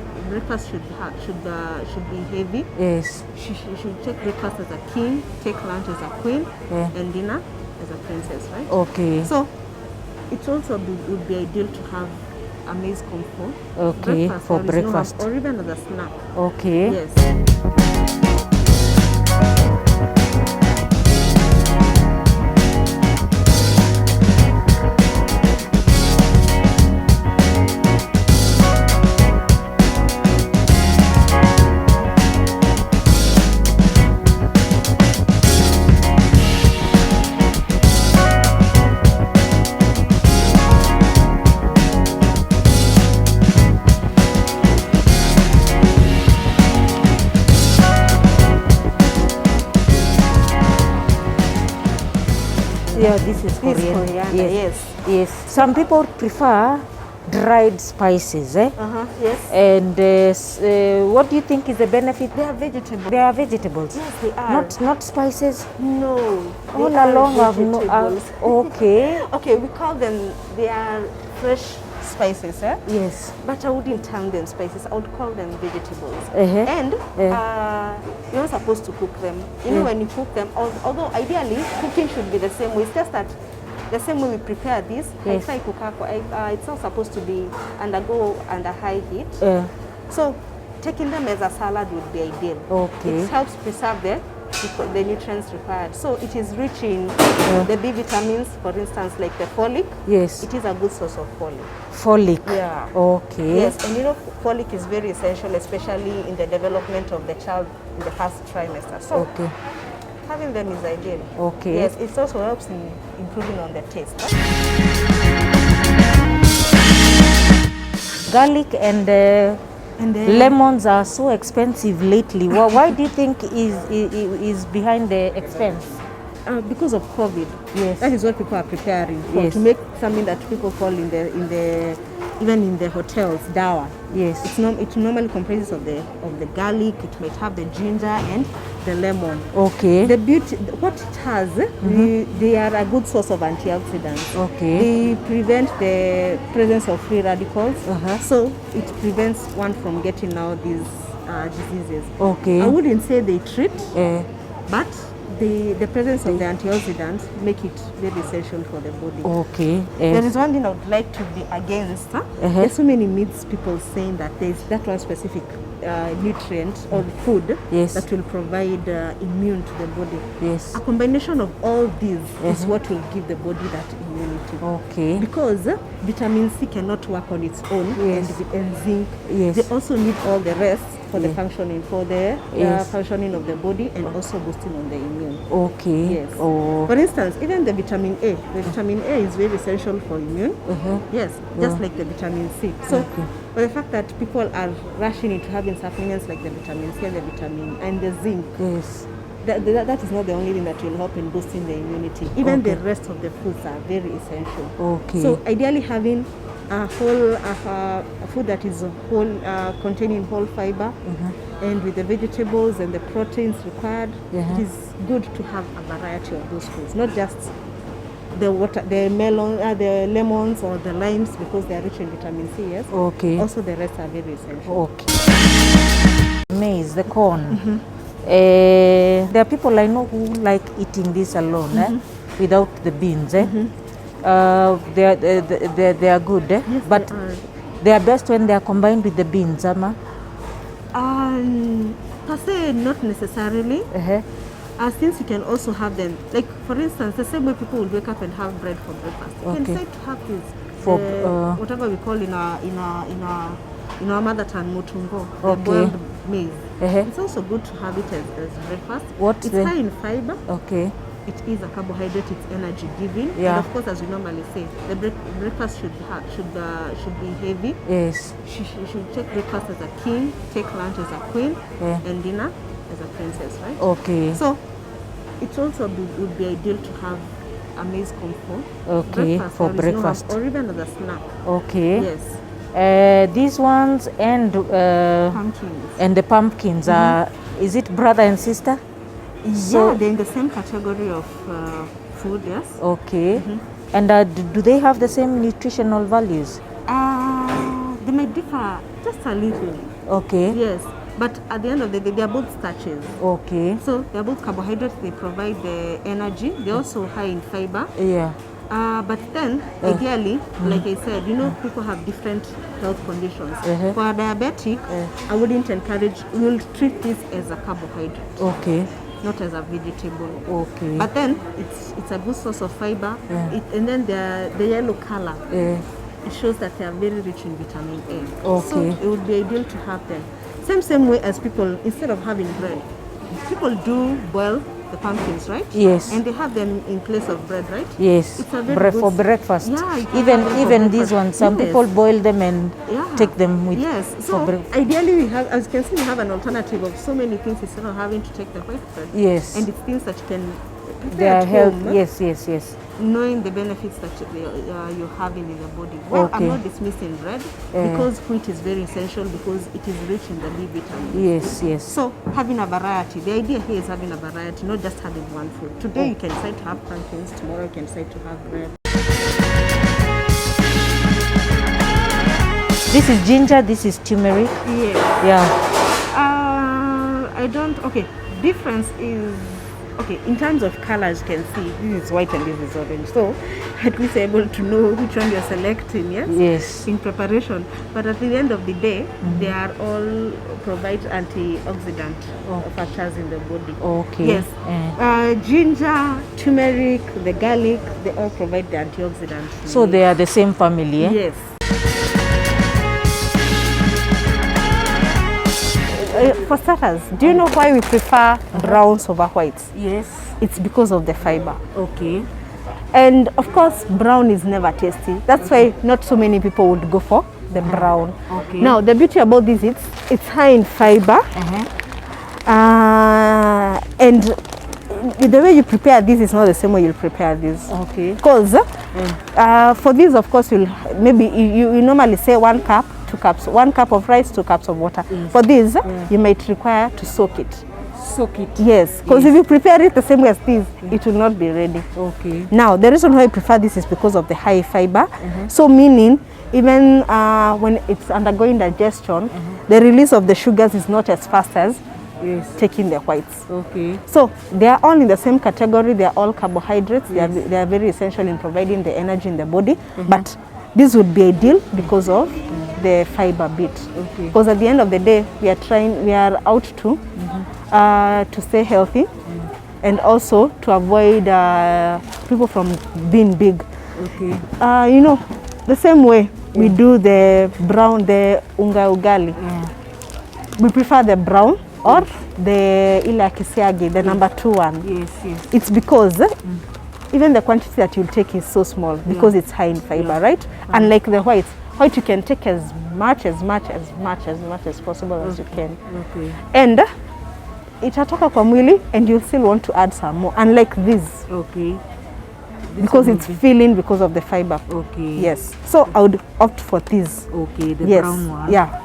breakfast should be heavy. Yes. She should take breakfast as a king, take lunch as a queen, and dinner as a princess, right? Okay. So it also would be ideal to have a maize comfort. Okay, for breakfast. Or even as a snack. Okay. Yes. Yeah, this is coriander. Yes. Some people prefer dried spices, Yes. And what do you think is the benefit? They are vegetables. They are vegetables. Yes, they are. Not spices. No. All along I've vegetables. Okay. Okay, we call them. They are fresh spices, Yes. But I wouldn't term them spices. I would call them vegetables. Uh-huh. And you're not supposed to cook them. You know, when you cook them, although ideally cooking should be the same way. It's just that the same way we prepare this, Yes. it's not supposed to be undergo under high heat. So taking them as a salad would be ideal. Okay. It helps preserve the nutrients required. So it is rich in the B vitamins, for instance, like the folic. Yes. It is a good source of folic. Folic. Yeah. Okay. Yes, and you know, folic is very essential, especially in the development of the child in the first trimester. So Okay. having them is ideal. Okay. Yes, it also helps in improving on the taste. Garlic and lemons are so expensive lately. Why do you think is behind the expense? Because of COVID. Yes. That is what people are preparing for, Yes. to make something that people call even in the hotels, dawa. Yes. It normally comprises of the garlic. It might have the ginger and the lemon. Okay. The beauty, what it has, they are a good source of antioxidants. Okay. They prevent the presence of free radicals. So it prevents one from getting now these diseases. Okay. I wouldn't say they treat, but the presence of the antioxidants make it very essential for the body. Okay. There is one thing I would like to be against. There's so many myths, people saying that there's that one specific nutrient or food Yes. that will provide immune to the body. Yes. A combination of all these is what will give the body that immunity. Okay. Because vitamin C cannot work on its own, Yes. and zinc. Yes. They also need all the rest for the Yeah. functioning, functioning of the body, and also boosting on the immune. Okay. Yes. Oh. For instance, even the vitamin A. The vitamin A is very essential for immune. Yes, just like the vitamin C. So, but the fact that people are rushing into having supplements like the vitamin C and the vitamin and the zinc, Yes. that is not the only thing that will help in boosting the immunity. Even the rest of the foods are very essential. Okay. So, ideally having a food that is whole, containing whole fiber, and with the vegetables and the proteins required, it is good to have a variety of those foods, not just the melon, the lemons or the limes, because they are rich in vitamin C. Yes. Okay. Also, the rest are very essential. Okay. Maize, the corn. There are people I know who like eating this alone, without the beans. They are good, Yes, but they are best when they are combined with the beans, Per se, not necessarily. Since you can also have them, like for instance, the same way people will wake up and have bread for breakfast. You can say to have this for whatever we call in our mother tongue mutungo, the Okay. boiled maize. It's also good to have it as breakfast. It's high in fiber. Okay. It is a carbohydrate. It's energy giving. Yeah. And of course, as we normally say, the breakfast should be heavy. Yes. She should take breakfast as a king, take lunch as a queen, and dinner as a princess, right? Okay. So it also would be ideal to have a maize comfort. Okay, for breakfast. Or even as a snack. Okay. Yes. These ones and Pumpkins. and the pumpkins are, is it brother and sister? Yeah, they're in the same category of food, yes. Okay. And do they have the same nutritional values? They might differ just a little. Okay. Yes. But at the end of the day, they are both starches. Okay. So they are both carbohydrates. They provide the energy. They're also high in fiber. Yeah. But then, ideally, like I said, you know, people have different health conditions. For a diabetic, I wouldn't encourage, we'll treat this as a carbohydrate. Okay. Not as a vegetable. Okay. But then, it's a good source of fiber. And then the yellow color, it shows that they are very rich in vitamin A. Okay. So it would be ideal to have them. Same way as people, instead of having bread, people do boil the pumpkins, right? Yes. And they have them in place of bread, right? Yes. It's a very For good, breakfast. Yeah, you can even have it for even these breakfast. ones, some Yes. people boil them and take them with. Yes. for So breakfast. ideally, we have, as you can see, we have an alternative of so many things instead of having to take the white bread. Yes. And it's things that you can They prepare are at health. home, Yes. knowing the benefits that you're having in the body. Well, Okay. I'm not dismissing bread because wheat is very essential because it is rich in the B vitamin. Yes. So having a variety, the idea here is having a variety, not just having one food. Today you can decide to have pumpkins, tomorrow you can decide to have bread. This is ginger. This is turmeric. Yeah. Yeah. I don't, okay, difference is, okay, in terms of colors you can see this is white and this is orange. So at least you're able to know which one you're selecting, yes? Yes. In preparation. But at the end of the day, they are all provide antioxidant factors in the body. Okay. Yes. Ginger, turmeric, the garlic, they all provide the antioxidants. So they are the same family, eh? Yes. For starters, do you know why we prefer browns over whites? Yes. It's because of the fiber. Okay. And of course, brown is never tasty. That's why not so many people would go for the brown. Okay. Now, the beauty about this, it's high in fiber. And the way you prepare this is not the same way you'll prepare this. Okay. Because for this, of course, maybe you normally say 1 cup, 2 cups, 1 cup of rice, 2 cups of water. For this, you might require to soak it. Soak it. Yes, because if you prepare it the same way as this, it will not be ready. Okay. Now, the reason why I prefer this is because of the high fiber. So meaning, even when it's undergoing digestion, the release of the sugars is not as fast as taking the whites. Okay. So they are all in the same category. They are all carbohydrates. They are very essential in providing the energy in the body. But this would be ideal because of the fiber bit. Okay. Because at the end of the day, we are out to stay healthy and also to avoid people from being big. Okay. You know, the same way we do the brown, the unga ugali. We prefer the brown or the ila kisiagi, the number 2 one. Yes. It's because even the quantity that you'll take is so small because it's high in fiber, right? Unlike the white you can take as much as possible as you can. Okay. And itatoka kwa mwili and you'll still want to add some more, unlike this. Okay. Because it's filling because of the fiber. Okay. Yes. So I would opt for this. Okay, the Yes. brown one. Yeah.